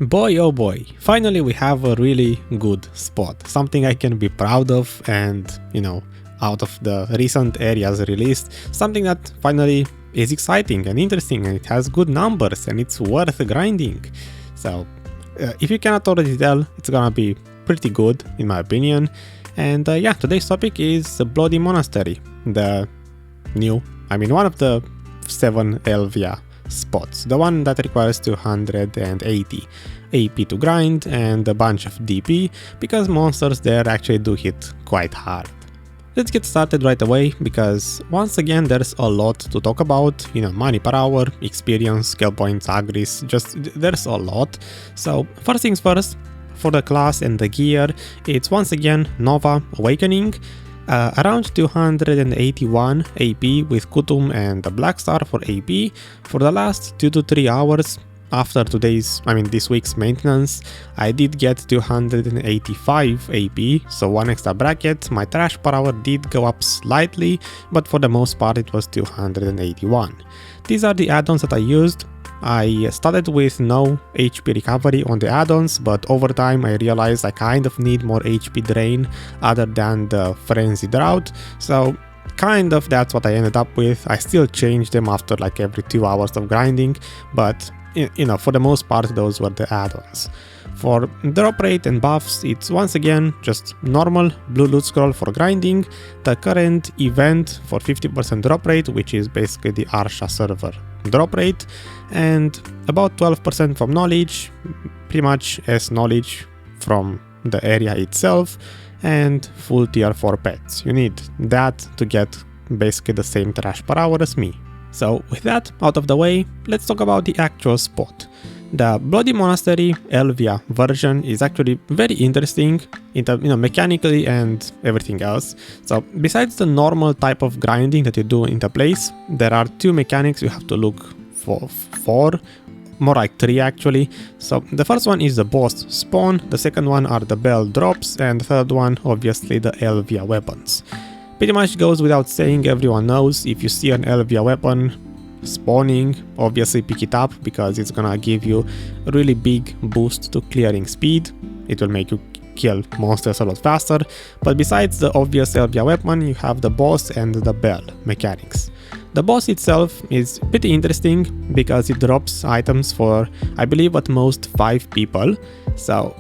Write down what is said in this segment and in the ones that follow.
Boy oh boy, finally we have a really good spot, something I can be proud of, and out of the recent areas released, something that finally is exciting and interesting, and it has good numbers and it's worth grinding. So if you cannot already tell, it's gonna be pretty good in my opinion. And yeah, today's topic is the Bloody Monastery, the one of the 7 Elvia spots, the one that requires 280 AP to grind and a bunch of DP, because monsters there actually do hit quite hard. Let's get started right away, because once again there's a lot to talk about, money per hour, experience, skill points, agris, there's a lot. So first things first, for the class and the gear, it's once again Nova Awakening, around 281 AP with Kutum and the Black Star for AP. For the last 2 to 3 hours after this week's maintenance, I did get 285 AP, so 1 extra bracket. My trash per hour did go up slightly, but for the most part it was 281. These are the add-ons that I used. I started with no HP recovery on the add-ons, but over time I realized I kind of need more HP drain other than the Frenzy Drought, so kind of that's what I ended up with. I still change them after like every 2 hours of grinding, but for the most part those were the add-ons. For drop rate and buffs, it's once again just normal blue loot scroll for grinding, the current event for 50% drop rate, which is basically the Arsha server drop rate, and about 12% from knowledge, pretty much as knowledge from the area itself, and full tier 4 pets. You need that to get basically the same trash per hour as me. So with that out of the way, let's talk about the actual spot. The Bloody Monastery Elvia version is actually very interesting mechanically and everything else. So besides the normal type of grinding that you do in the place, there are 2 mechanics you have to look for, more like 3 actually. So the first one is the boss spawn, the second one are the bell drops, and the third one obviously the Elvia Weapons. Pretty much goes without saying, everyone knows, if you see an Elvia weapon spawning, obviously pick it up, because it's gonna give you a really big boost to clearing speed. It will make you kill monsters a lot faster. But besides the obvious Elvia weapon, you have the boss and the bell mechanics. The boss itself is pretty interesting because it drops items for, I believe, at most 5 people. So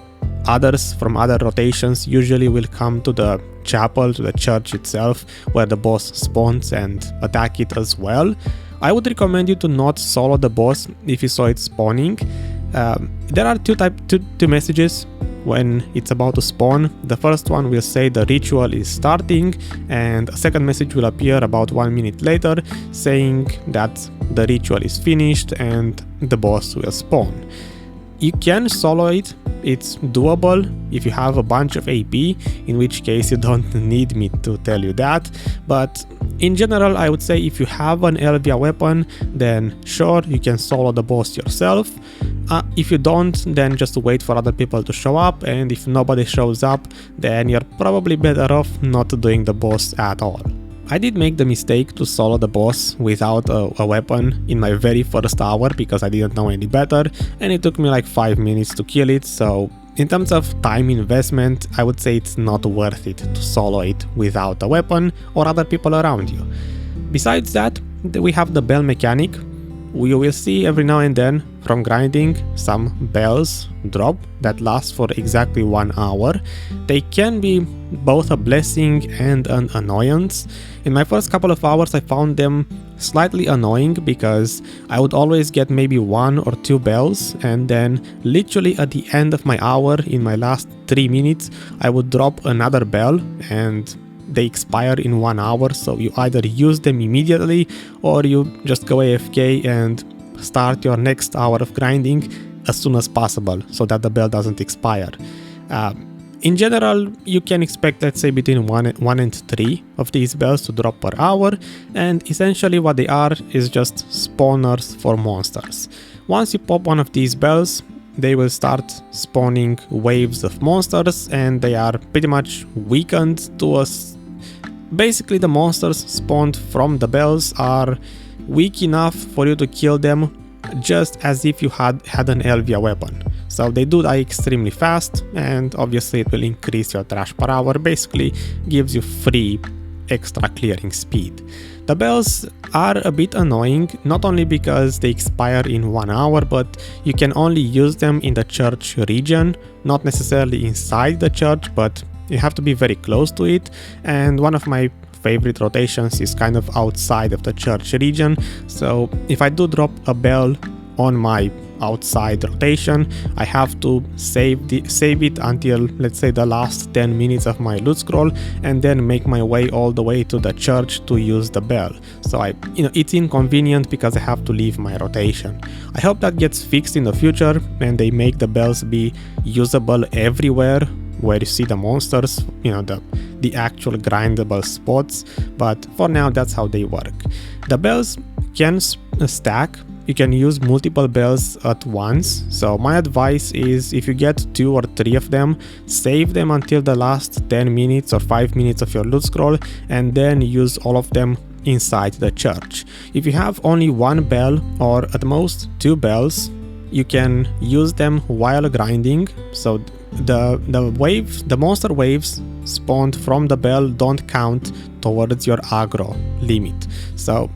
others from other rotations usually will come to the chapel, to the church itself, where the boss spawns, and attack it as well. I would recommend you to not solo the boss if you saw it spawning. There are two messages when it's about to spawn. The first one will say the ritual is starting, and a second message will appear about 1 minute later saying that the ritual is finished and the boss will spawn. You can solo it, it's doable if you have a bunch of AP, in which case you don't need me to tell you that, but in general I would say if you have an Elvia weapon, then sure, you can solo the boss yourself. If you don't, then just wait for other people to show up, and if nobody shows up, then you're probably better off not doing the boss at all. I did make the mistake to solo the boss without a weapon in my very first hour, because I didn't know any better, and it took me like 5 minutes to kill it, so in terms of time investment, I would say it's not worth it to solo it without a weapon or other people around you. Besides that, we have the bell mechanic. We will see every now and then from grinding some bells drop that last for exactly 1 hour. They can be both a blessing and an annoyance. In my first couple of hours I found them slightly annoying, because I would always get maybe 1 or 2 bells, and then literally at the end of my hour, in my last 3 minutes, I would drop another bell, and they expire in 1 hour, so you either use them immediately or you just go AFK and start your next hour of grinding as soon as possible so that the bell doesn't expire. In general, you can expect, let's say, between 1 and 3 of these bells to drop per hour, and essentially what they are is just spawners for monsters. Once you pop one of these bells, they will start spawning waves of monsters, and they are pretty much weakened to us. Basically, the monsters spawned from the bells are weak enough for you to kill them just as if you had an Elvia weapon. So they do die extremely fast, and obviously it will increase your trash per hour, basically gives you free extra clearing speed. The bells are a bit annoying, not only because they expire in 1 hour, but you can only use them in the church region, not necessarily inside the church, but you have to be very close to it. And one of my favorite rotations is kind of outside of the church region, so if I do drop a bell on my outside rotation, I have to save it until, let's say, the last 10 minutes of my loot scroll, and then make my way all the way to the church to use the bell. So it's inconvenient because I have to leave my rotation. I hope that gets fixed in the future and they make the bells be usable everywhere where you see the monsters, the actual grindable spots, but for now that's how they work. The bells can stack. You can use multiple bells at once, so my advice is if you get 2 or 3 of them, save them until the last 10 minutes or 5 minutes of your loot scroll, and then use all of them inside the church. If you have only 1 bell or at most 2 bells, you can use them while grinding, so the monster waves spawned from the bell don't count towards your aggro limit. So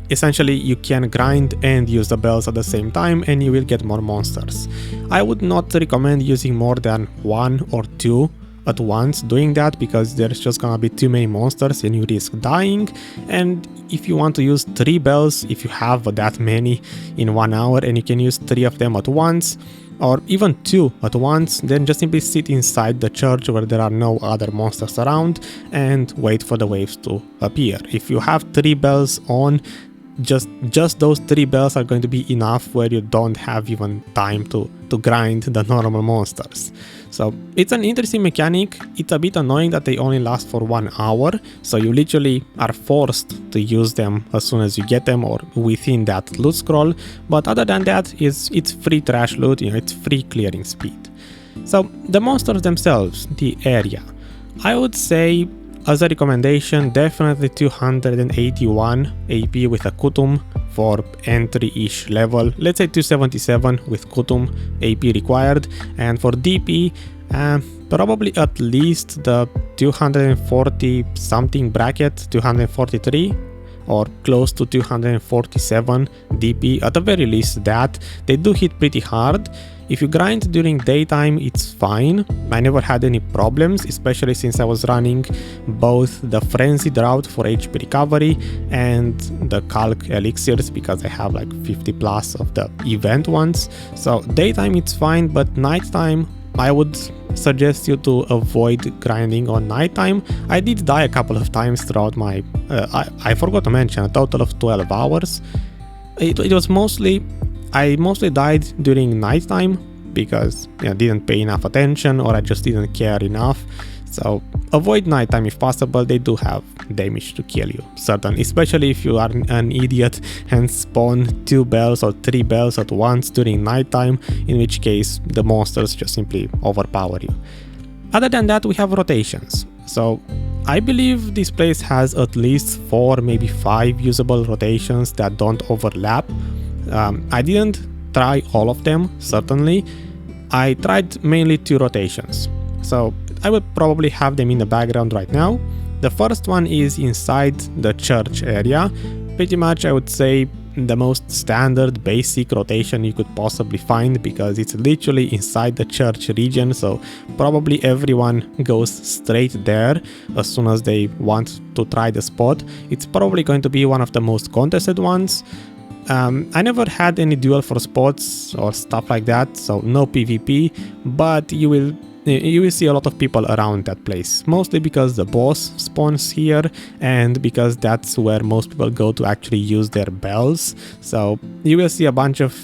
essentially you can grind and use the bells at the same time and you will get more monsters. I would not recommend using more than 1 or 2 at once doing that, because there's just gonna be too many monsters and you risk dying. And if you want to use 3 bells, if you have that many in 1 hour and you can use 3 of them at once, or even 2 at once, then just simply sit inside the church where there are no other monsters around and wait for the waves to appear. If you have 3 bells on, just those 3 bells are going to be enough where you don't have even time to grind the normal monsters. So it's an interesting mechanic. It's a bit annoying that they only last for 1 hour, so you literally are forced to use them as soon as you get them or within that loot scroll, but other than that, it's free trash loot, it's free clearing speed. So the monsters themselves, the area, I would say as a recommendation, definitely 281 AP with a Kutum for entry-ish level, let's say 277 with Kutum AP required, and for DP probably at least the 240 something bracket, 243 or close to 247 DP, at the very least that. They do hit pretty hard. If you grind during daytime, it's fine. I never had any problems, especially since I was running both the Frenzied route for HP recovery and the Calc elixirs, because I have like 50 plus of the event ones. So daytime it's fine, but nighttime I would suggest you to avoid grinding on nighttime. I did die a couple of times throughout my... I forgot to mention, a total of 12 hours. It was mostly... I mostly died during nighttime because I didn't pay enough attention or I just didn't care enough. So avoid nighttime if possible. They do have damage to kill you, certainly, especially if you are an idiot and spawn 2 bells or 3 bells at once during nighttime, in which case the monsters just simply overpower you. Other than that, we have rotations. So I believe this place has at least 4, maybe 5 usable rotations that don't overlap. I didn't try all of them, certainly. I tried mainly 2 rotations, so I would probably have them in the background right now. The first one is inside the church area. Pretty much I would say the most standard basic rotation you could possibly find, because it's literally inside the church region, so probably everyone goes straight there as soon as they want to try the spot. It's probably going to be one of the most contested ones. I never had any duel for spots or stuff like that, so no PvP, but you will see a lot of people around that place, mostly because the boss spawns here and because that's where most people go to actually use their bells. So you will see a bunch of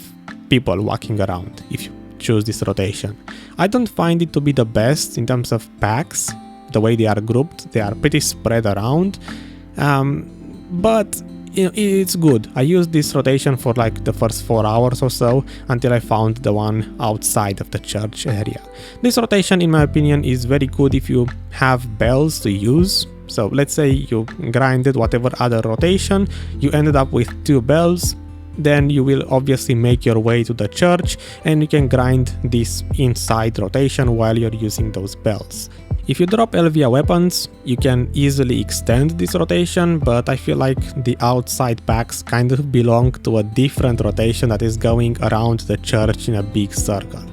people walking around if you choose this rotation. I don't find it to be the best in terms of packs. The way they are grouped, they are pretty spread around, but it's good. I used this rotation for like the first 4 hours or so until I found the one outside of the church area. This rotation, in my opinion, is very good if you have bells to use. So let's say you grinded whatever other rotation, you ended up with 2 bells. then you will obviously make your way to the church and you can grind this inside rotation while you're using those bells. If you drop Elvia Weapons, you can easily extend this rotation, but I feel like the outside packs kind of belong to a different rotation that is going around the church in a big circle.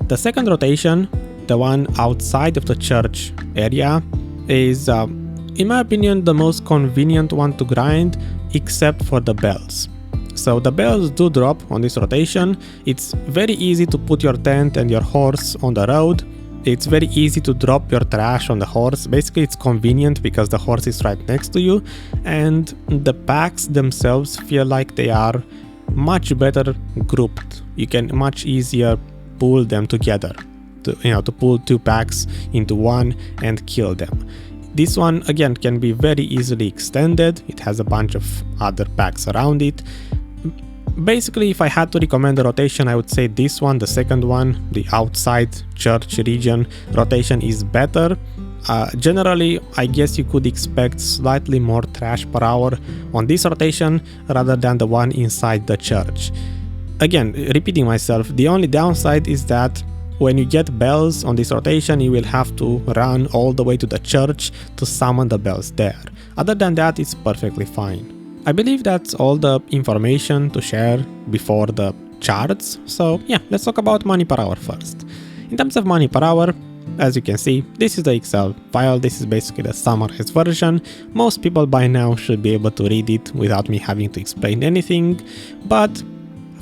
The second rotation, the one outside of the church area, is in my opinion the most convenient one to grind, except for the bells. So the bells do drop on this rotation. It's very easy to put your tent and your horse on the road. It's very easy to drop your trash on the horse. Basically it's convenient because the horse is right next to you, and the packs themselves feel like they are much better grouped. You can much easier pull them together, to pull two packs into one and kill them. This one again can be very easily extended. It has a bunch of other packs around it. Basically, if I had to recommend a rotation, I would say this one, the second one, the outside church region rotation is better. Generally, I guess you could expect slightly more trash per hour on this rotation rather than the one inside the church. Again, repeating myself, the only downside is that when you get bells on this rotation, you will have to run all the way to the church to summon the bells there. Other than that, it's perfectly fine. I believe that's all the information to share before the charts, so yeah, let's talk about money per hour first. In terms of money per hour, as you can see, this is the Excel file. This is basically the summarized version. Most people by now should be able to read it without me having to explain anything, but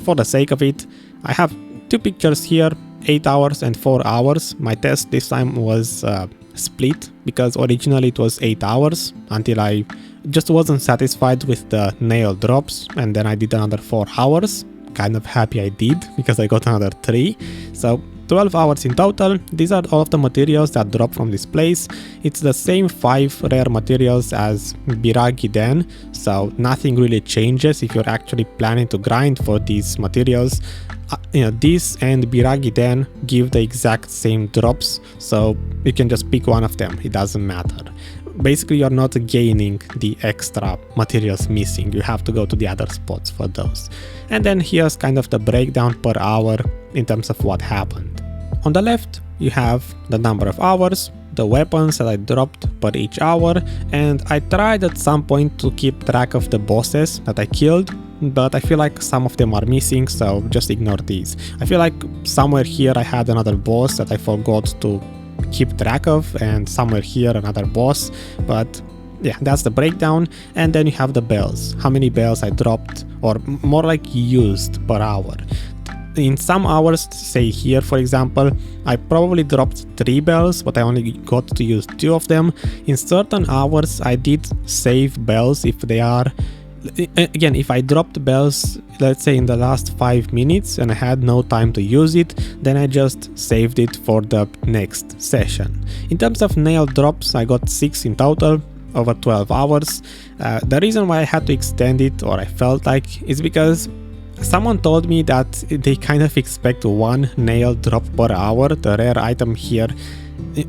for the sake of it, I have two pictures here, 8 hours and 4 hours. My test this time was split because originally it was 8 hours until I just wasn't satisfied with the nail drops, and then I did another 4 hours. Kind of happy I did because I got another 3. So 12 hours in total. These are all of the materials that drop from this place. It's the same 5 rare materials as Biraghi Den, so nothing really changes if you're actually planning to grind for these materials. This and Biraghi Den give the exact same drops, so you can just pick one of them, it doesn't matter. Basically, you're not gaining the extra materials missing, you have to go to the other spots for those. And then here's kind of the breakdown per hour in terms of what happened. On the left, you have the number of hours, the weapons that I dropped per each hour, and I tried at some point to keep track of the bosses that I killed, but I feel like some of them are missing, so just ignore these. I feel like somewhere here I had another boss that I forgot to keep track of, and somewhere here another boss, but yeah, that's the breakdown. And then you have the bells, how many bells I dropped, or more like used per hour. In some hours, say here for example, I probably dropped 3 bells, but I only got to use 2 of them. In certain hours I did save bells if they are, again, if I dropped bells, let's say in the last 5 minutes and I had no time to use it, then I just saved it for the next session. In terms of nail drops, I got 6 in total over 12 hours. The reason why I had to extend it, or I felt like, is because someone told me that they kind of expect 1 nail drop per hour. The rare item here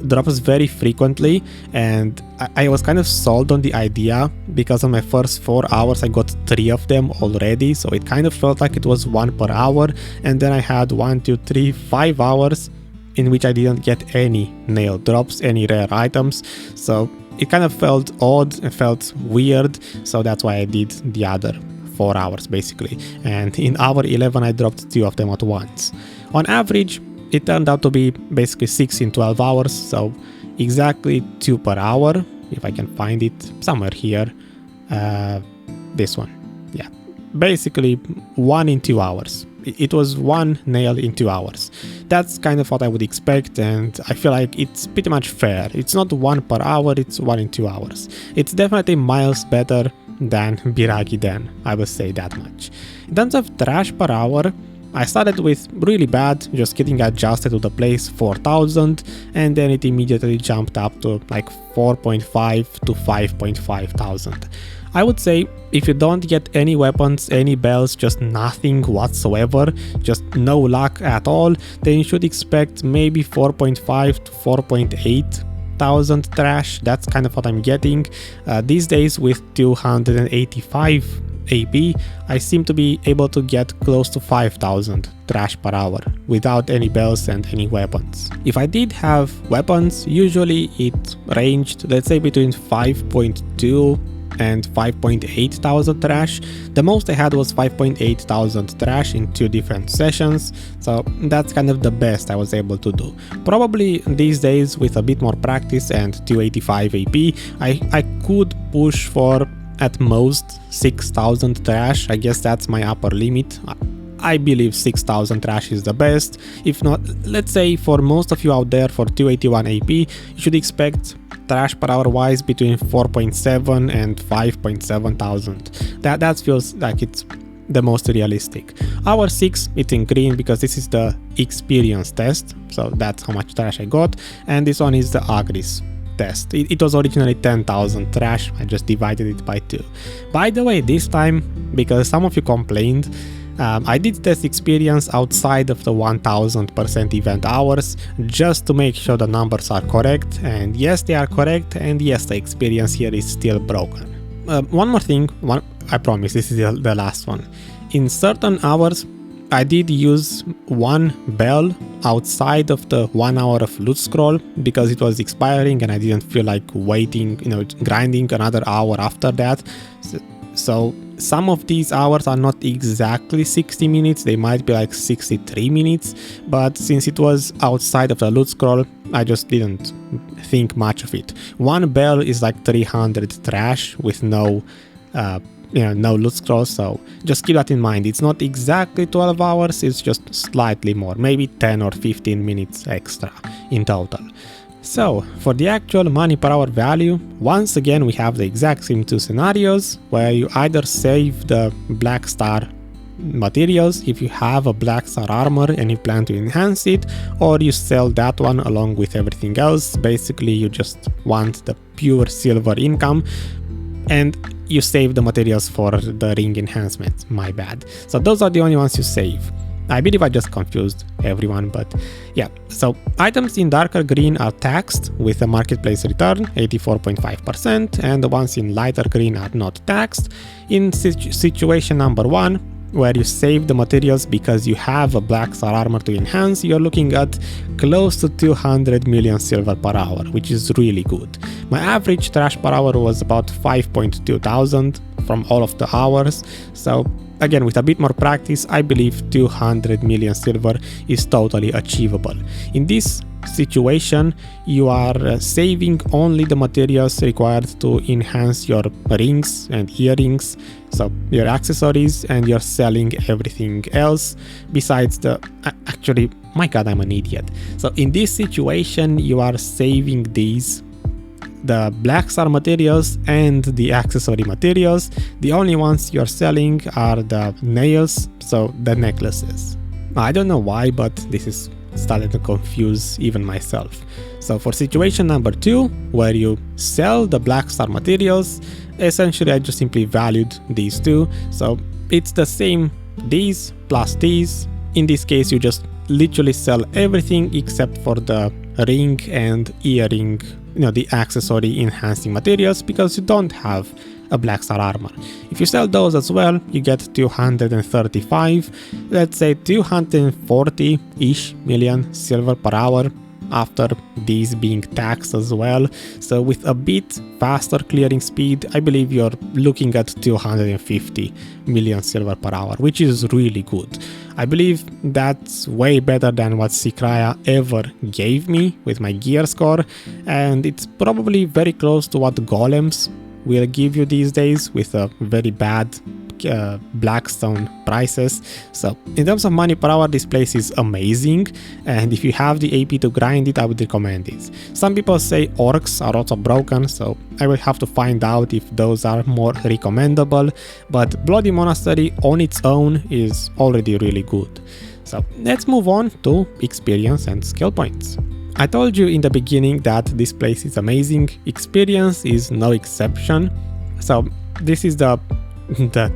drops very frequently, and I was kind of sold on the idea because on my first 4 hours I got 3 of them already, so it kind of felt like it was 1 per hour, and then I had 1, 2, 3, 5 hours in which I didn't get any nail drops, any rare items, so it kind of felt odd and felt weird, so that's why I did the other 4 hours basically, and in hour 11 I dropped 2 of them at once. On average, it turned out to be basically 6 in 12 hours, so exactly 2 per hour, if I can find it somewhere here. This one, yeah, basically 1 in 2 hours. It was 1 nail in 2 hours. That's kind of what I would expect, and I feel like it's pretty much fair. It's not 1 per hour, it's 1 in 2 hours. It's definitely miles better than Biraghi Den, I will say that much. In terms of trash per hour, I started with really bad, just getting adjusted to the place 4000, and then it immediately jumped up to like 4.5 to 5.5 thousand. I would say if you don't get any weapons, any bells, just nothing whatsoever, just no luck at all, then you should expect maybe 4.5 to 4.8 thousand trash. That's kind of what I'm getting. These days with 285 AP, I seem to be able to get close to 5000 trash per hour without any bells and any weapons. If I did have weapons, usually it ranged, let's say, between 5.2 and 5.8 thousand trash. The most I had was 5.8 thousand trash in 2 different sessions, so that's kind of the best I was able to do. Probably these days with a bit more practice and 285 AP, I could push for at most 6000 trash. I guess that's my upper limit. I believe 6000 trash is the best. If not, let's say for most of you out there, for 281 AP, you should expect trash per hour wise between 4.7 and 5.7 thousand. That feels like it's the most realistic. Hour 6, it's in green because this is the experience test, so that's how much trash I got, and this one is the Agris test. It was originally 10,000 trash, I just divided it by 2. By the way, this time, because some of you complained, I did test experience outside of the 1000% event hours just to make sure the numbers are correct, and yes, they are correct, and yes, the experience here is still broken. One more thing, I promise this is the last one. In certain hours, I did use one bell outside of the 1 hour of loot scroll because it was expiring and I didn't feel like waiting, grinding another hour after that. So some of these hours are not exactly 60 minutes, they might be like 63 minutes, but since it was outside of the loot scroll, I just didn't think much of it. One bell is like 300 trash with no loot scroll, so just keep that in mind. It's not exactly 12 hours, it's just slightly more, maybe 10 or 15 minutes extra in total. So, for the actual money per hour value, once again we have the exact same 2 scenarios, where you either save the black star materials if you have a black star armor and you plan to enhance it, or you sell that one along with everything else. Basically you just want the pure silver income, and you save the materials for the ring enhancement, my bad. So those are the only ones you save. I believe I just confused everyone, but yeah. So items in darker green are taxed with a marketplace return, 84.5%, and the ones in lighter green are not taxed. In situation number 1, where you save the materials because you have a black star armor to enhance, you're looking at close to 200 million silver per hour, which is really good. My average trash per hour was about 5.2 thousand from all of the hours, so again, with a bit more practice, I believe 200 million silver is totally achievable. In this situation, you are saving only the materials required to enhance your rings and earrings, so your accessories, and you're selling everything else besides the... Actually, my god, I'm an idiot. So in this situation, you are saving the black star materials and the accessory materials. The only ones you're selling are the nails, so the necklaces. I don't know why, but this is starting to confuse even myself. So for situation number 2, where you sell the black star materials, essentially I just simply valued these 2. So it's the same these plus these. In this case, you just literally sell everything except for the ring and earring, the accessory enhancing materials, because you don't have a black star armor. If you sell those as well, you get 235, let's say 240-ish million silver per hour after these being taxed as well. So with a bit faster clearing speed, I believe you're looking at 250 million silver per hour, which is really good. I believe that's way better than what Sycraia ever gave me with my gear score, and it's probably very close to what golems will give you these days with a very bad blackstone prices. So in terms of money per hour, this place is amazing, and if you have the AP to grind it, I would recommend it. Some people say orcs are also broken, so I will have to find out if those are more recommendable, but Bloody Monastery on its own is already really good. So let's move on to experience and skill points. I told you in the beginning that this place is amazing. Experience is no exception. So this is the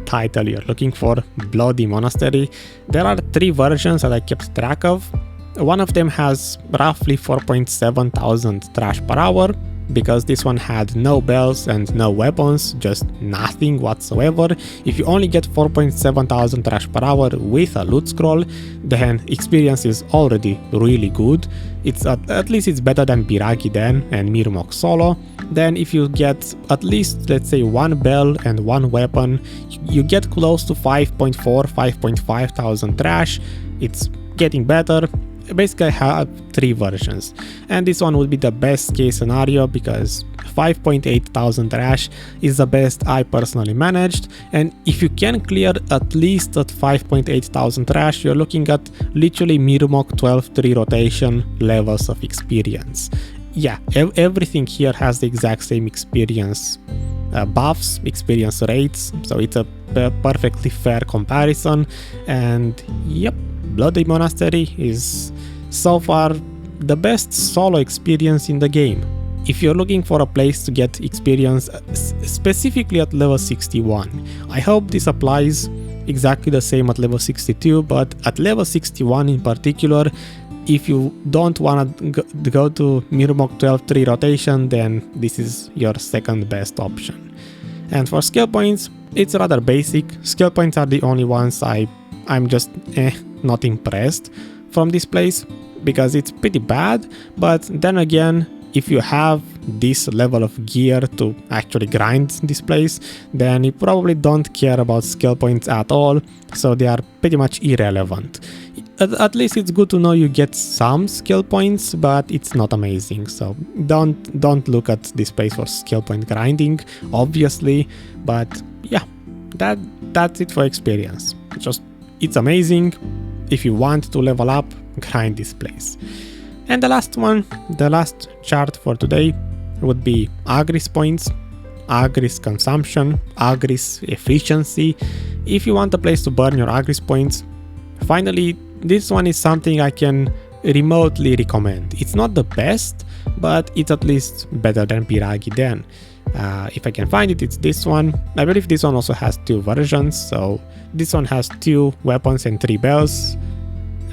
title you're looking for, Bloody Monastery. There are 3 versions that I kept track of. One of them has roughly 4.7 thousand trash per hour. because this one had no bells and no weapons, just nothing whatsoever. If you only get 4,700 trash per hour with a loot scroll, then experience is already really good. It's at least it's better than Biraghi Den and Mirmok solo. Then if you get at least, let's say, one bell and one weapon, you get close to 5.5 thousand trash. It's getting better. Basically I have 3 versions, and this one would be the best case scenario because 5.8 thousand trash is the best I personally managed, and if you can clear at least at 5.8 thousand trash, you're looking at literally Mirmok 12-3 rotation levels of experience. Yeah, everything here has the exact same experience buffs, experience rates, so it's a perfectly fair comparison. And yep, Bloody Monastery is so far the best solo experience in the game. If you're looking for a place to get experience specifically at level 61, I hope this applies exactly the same at level 62, but at level 61 in particular, if you don't want to go to Mirmok 12-3 rotation, then this is your second best option. And for skill points, it's rather basic. Skill points are the only ones I'm just not impressed from this place, because it's pretty bad. But then again, if you have this level of gear to actually grind this place, then you probably don't care about skill points at all, so they are pretty much irrelevant. At least it's good to know you get some skill points, but it's not amazing, so don't look at this place for skill point grinding, obviously. But yeah, that's it for experience. It's amazing. If you want to level up, grind this place. And the last one, the last chart for today would be Agris points, Agris consumption, Agris efficiency. If you want a place to burn your Agris points, finally, this one is something I can remotely recommend. It's not the best, but it's at least better than Biraghi Den. If I can find it, it's this one. I believe this one also has 2 versions, so this one has 2 weapons and 3 bells.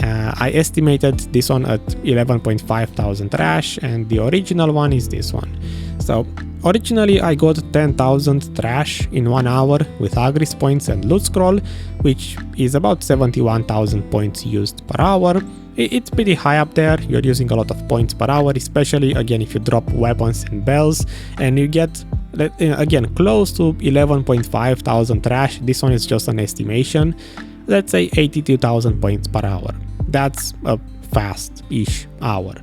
I estimated this one at 11.5 thousand trash, and the original one is this one. So originally I got 10,000 trash in 1 hour with Agris points and loot scroll, which is about 71,000 points used per hour. It's pretty high up there. You're using a lot of points per hour, especially again if you drop weapons and bells, and you get again close to 11.5 thousand trash. This one is just an estimation. Let's say 82,000 points per hour. That's a fast-ish hour.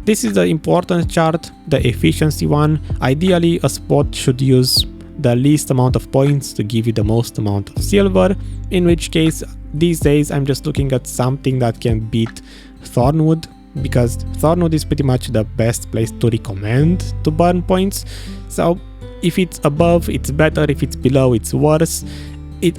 This is the important chart, the efficiency one. Ideally, a spot should use the least amount of points to give you the most amount of silver, in which case these days I'm just looking at something that can beat Thornwood, because Thornwood is pretty much the best place to recommend to burn points. So if it's above, it's better. If it's below, it's worse.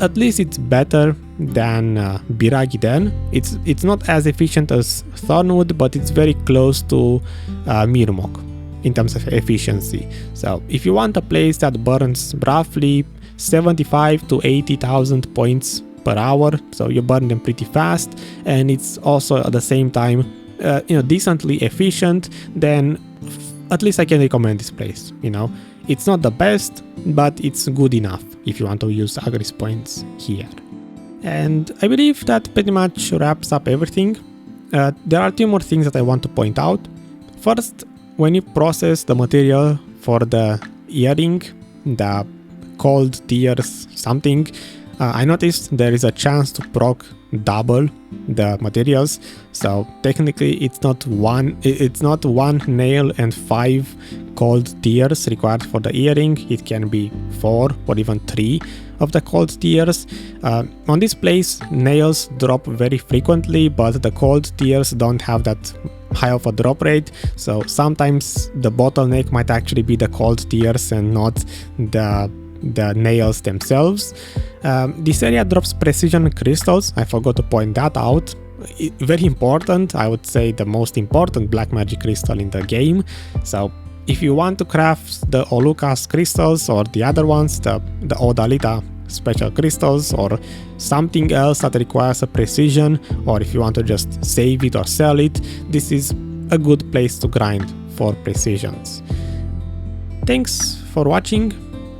At least it's better than Biraghi Den. It's not as efficient as Thornwood, but it's very close to Mirmok in terms of efficiency. So if you want a place that burns roughly 75 to 80,000 points per hour, so you burn them pretty fast, and it's also at the same time decently efficient, then at least I can recommend this place. It's not the best, but it's good enough if you want to use Agris points here. And I believe that pretty much wraps up everything. There are 2 more things that I want to point out. First, when you process the material for the earring, the cold tears something, I noticed there is a chance to proc double the materials. So technically it's not one nail and 5 cold tears required for the earring. It can be 4 or even 3 of the cold tears. On this place, nails drop very frequently, but the cold tears don't have that high of a drop rate, so sometimes the bottleneck might actually be the cold tears and not the nails themselves. This area drops precision crystals. I forgot to point that out. Very important, I would say the most important black magic crystal in the game. So if you want to craft the Olukas crystals or the other ones, the Odalita special crystals, or something else that requires a precision, or if you want to just save it or sell it, this is a good place to grind for precisions. Thanks for watching,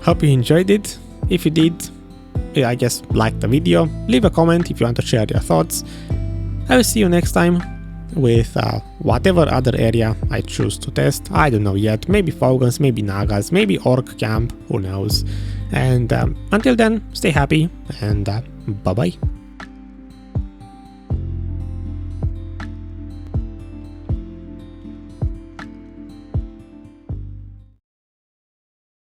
hope you enjoyed it. If you did, I guess like the video, leave a comment if you want to share your thoughts. I will see you next time with whatever other area I choose to test. I don't know yet, maybe Fogons, maybe Nagas, maybe Orc Camp, who knows. And until then, stay happy and bye bye.